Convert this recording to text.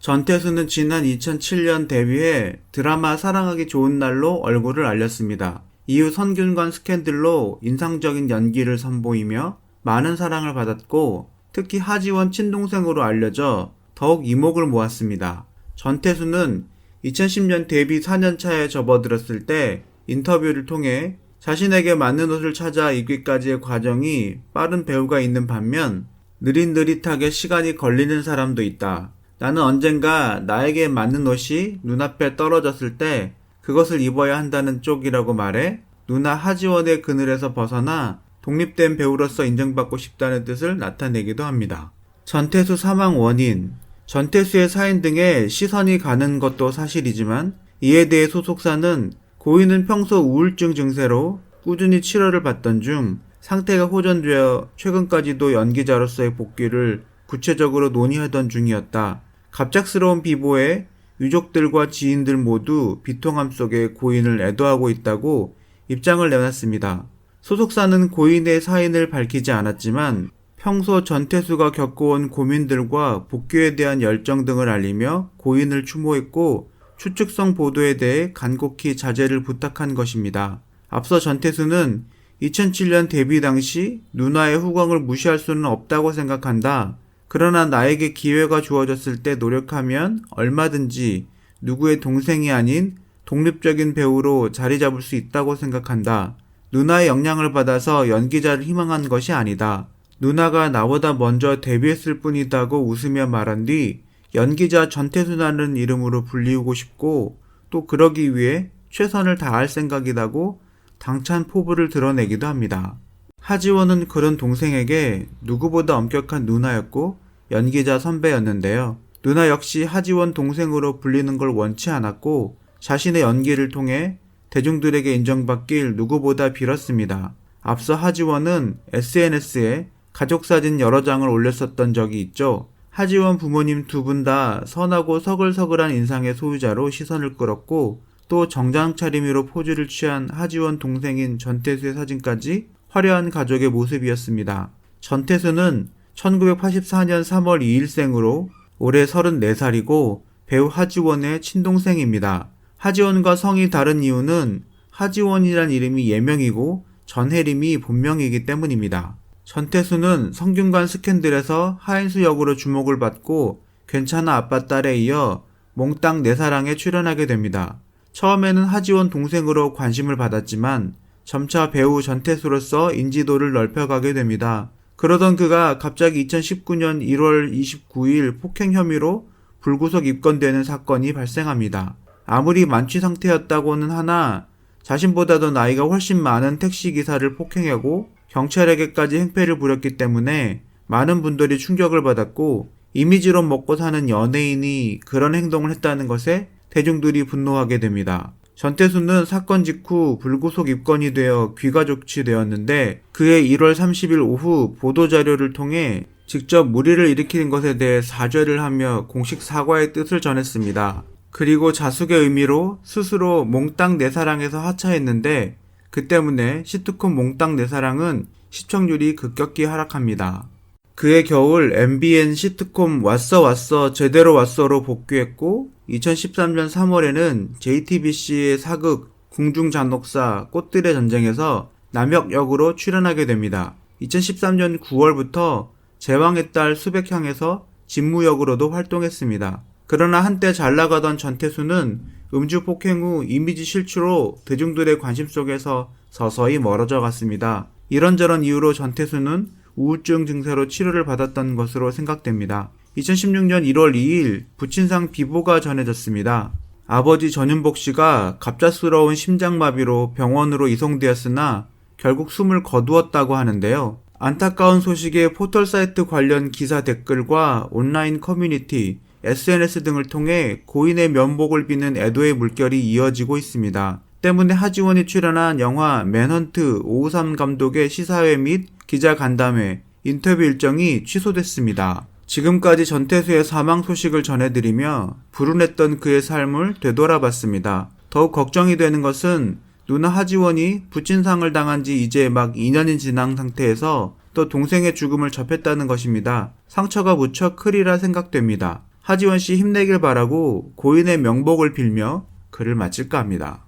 전태수는 지난 2007년 데뷔해 드라마 사랑하기 좋은 날로 얼굴을 알렸습니다. 이후 선균관 스캔들로 인상적인 연기를 선보이며 많은 사랑을 받았고 특히 하지원 친동생으로 알려져 더욱 이목을 모았습니다. 전태수는 2010년 데뷔 4년차에 접어들었을 때 인터뷰를 통해 자신에게 맞는 옷을 찾아 입기까지의 과정이 빠른 배우가 있는 반면 느릿느릿하게 시간이 걸리는 사람도 있다. 나는 언젠가 나에게 맞는 옷이 눈앞에 떨어졌을 때 그것을 입어야 한다는 쪽이라고 말해 누나 하지원의 그늘에서 벗어나 독립된 배우로서 인정받고 싶다는 뜻을 나타내기도 합니다. 전태수 사망 원인, 전태수의 사인 등에 시선이 가는 것도 사실이지만 이에 대해 소속사는 고인은 평소 우울증 증세로 꾸준히 치료를 받던 중 상태가 호전되어 최근까지도 연기자로서의 복귀를 구체적으로 논의하던 중이었다. 갑작스러운 비보에 유족들과 지인들 모두 비통함 속에 고인을 애도하고 있다고 입장을 내놨습니다. 소속사는 고인의 사인을 밝히지 않았지만 평소 전태수가 겪어온 고민들과 복귀에 대한 열정 등을 알리며 고인을 추모했고 추측성 보도에 대해 간곡히 자제를 부탁한 것입니다. 앞서 전태수는 2007년 데뷔 당시 누나의 후광을 무시할 수는 없다고 생각한다. 그러나 나에게 기회가 주어졌을 때 노력하면 얼마든지 누구의 동생이 아닌 독립적인 배우로 자리 잡을 수 있다고 생각한다. 누나의 영향을 받아서 연기자를 희망한 것이 아니다. 누나가 나보다 먼저 데뷔했을 뿐이다고 웃으며 말한 뒤 연기자 전태수라는 이름으로 불리우고 싶고 또 그러기 위해 최선을 다할 생각이라고 당찬 포부를 드러내기도 합니다. 하지원은 그런 동생에게 누구보다 엄격한 누나였고 연기자 선배였는데요. 누나 역시 하지원 동생으로 불리는 걸 원치 않았고 자신의 연기를 통해 대중들에게 인정받길 누구보다 빌었습니다. 앞서 하지원은 SNS에 가족사진 여러 장을 올렸었던 적이 있죠. 하지원 부모님 두 분 다 선하고 서글서글한 인상의 소유자로 시선을 끌었고 또 정장 차림으로 포즈를 취한 하지원 동생인 전태수의 사진까지 화려한 가족의 모습이었습니다. 전태수는 1984년 3월 2일생으로 올해 34살이고 배우 하지원의 친동생입니다. 하지원과 성이 다른 이유는 하지원이란 이름이 예명이고 전혜림이 본명이기 때문입니다. 전태수는 성균관 스캔들에서 하인수 역으로 주목을 받고 괜찮아 아빠 딸에 이어 몽땅 내 사랑에 출연하게 됩니다. 처음에는 하지원 동생으로 관심을 받았지만 점차 배우 전태수로서 인지도를 넓혀가게 됩니다. 그러던 그가 갑자기 2019년 1월 29일 폭행 혐의로 불구속 입건되는 사건이 발생합니다. 아무리 만취 상태였다고는 하나 자신보다 더 나이가 훨씬 많은 택시기사를 폭행하고 경찰에게까지 행패를 부렸기 때문에 많은 분들이 충격을 받았고 이미지로 먹고 사는 연예인이 그런 행동을 했다는 것에 대중들이 분노하게 됩니다. 전태수는 사건 직후 불구속 입건이 되어 귀가 조치되었는데 그해 1월 30일 오후 보도자료를 통해 직접 물의를 일으키는 것에 대해 사죄를 하며 공식 사과의 뜻을 전했습니다. 그리고 자숙의 의미로 스스로 몽땅 내 사랑에서 하차했는데 그 때문에 시트콤 몽땅 내 사랑은 시청률이 급격히 하락합니다. 그해 겨울 MBN 시트콤 왔어 제대로 왔어로 복귀했고 2013년 3월에는 JTBC의 사극 궁중잔혹사 꽃들의 전쟁에서 남혁 역으로 출연하게 됩니다. 2013년 9월부터 제왕의 딸 수백향에서 진무 역으로도 활동했습니다. 그러나 한때 잘나가던 전태수는 음주 폭행 후 이미지 실추로 대중들의 관심 속에서 서서히 멀어져 갔습니다. 이런저런 이유로 전태수는 우울증 증세로 치료를 받았던 것으로 생각됩니다. 2016년 1월 2일 부친상 비보가 전해졌습니다. 아버지 전윤복 씨가 갑작스러운 심장마비로 병원으로 이송되었으나 결국 숨을 거두었다고 하는데요. 안타까운 소식에 포털사이트 관련 기사 댓글과 온라인 커뮤니티, SNS 등을 통해 고인의 면복을 비는 애도의 물결이 이어지고 있습니다. 때문에 하지원이 출연한 영화 맨헌트 오우삼 감독의 시사회 및 기자 간담회, 인터뷰 일정이 취소됐습니다. 지금까지 전태수의 사망 소식을 전해드리며 불운했던 그의 삶을 되돌아봤습니다. 더욱 걱정이 되는 것은 누나 하지원이 부친상을 당한 지 이제 막 2년이 지난 상태에서 또 동생의 죽음을 접했다는 것입니다. 상처가 무척 크리라 생각됩니다. 하지원 씨 힘내길 바라고 고인의 명복을 빌며 글을 마칠까 합니다.